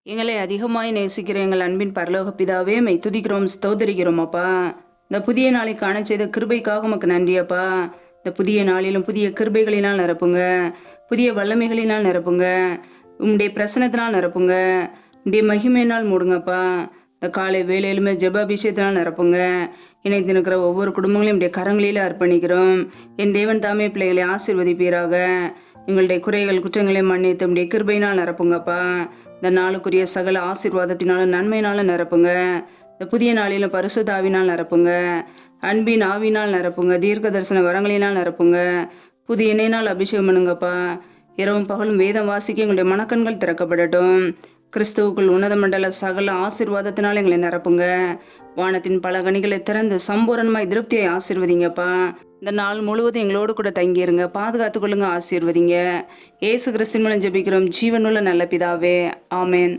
எங்களை அதிகமாய் நேசிக்கிற எங்கள் அன்பின் பரலோக பிதாவே, மெய் துதிக்கிறோம், ஸ்தோத்தரிக்கிறோம் அப்பா. இந்த புதிய நாளை காண செய்த கிருபைக்காக உமக்கு நன்றி அப்பா. இந்த புதிய நாளிலும் புதிய கிருபைகளினால் நிரப்புங்க, புதிய வல்லமைகளினால் நிரப்புங்க, உம்முடைய பிரசனத்தினால் நிரப்புங்க, உம்முடைய மகிமையினால் மூடுங்கப்பா. இந்த காலை வேலையிலுமே ஜெப அபிஷேகத்தினால் நிரப்புங்க. இணைந்து நிற்கிற ஒவ்வொரு குடும்பங்களையும் உடைய கரங்களில் அர்ப்பணிக்கிறோம். என் தேவன் தாமே பிள்ளைகளை ஆசீர்வதிப்பீராக. எங்களுடைய குறைகள் குற்றங்களை மன்னித்து உடைய கிருபையினால் நிரப்புங்கப்பா. இந்த நாளுக்குரிய சகல ஆசீர்வாதத்தினாலும் நன்மையினாலும் நிரப்புங்க. இந்த புதிய நாளிலும் பரிசுத்த ஆவினால் நிரப்புங்க, அன்பின் ஆவினால் நிரப்புங்க, தீர்க்க தரிசன வரங்களினால் நிரப்புங்க, புதிய எண்ணெயினால் அபிஷேகம் பண்ணுங்கப்பா. இரவும் பகலும் வேதம் வாசிக்க எங்களுடைய மனக்கண்கள் திறக்கப்படட்டும். கிறிஸ்துவுக்குள் உன்னத மண்டல சகல ஆசீர்வாதத்தினால் எங்களை நிரப்புங்க. வானத்தின் பல கனிகளை திறந்து சம்பூரணமாய் திருப்தியை ஆசீர்வதிங்கப்பா. இந்த நாள் முழுவதும் எங்களோடு கூட தங்கியிருங்க, பாதுகாத்து கொள்ளுங்க, ஆசீர்வதிங்க. ஏசு கிறிஸ்துவின் மூலம் ஜெபிக்கிறோம் ஜீவனுள்ள நல்ல பிதாவே, ஆமேன்.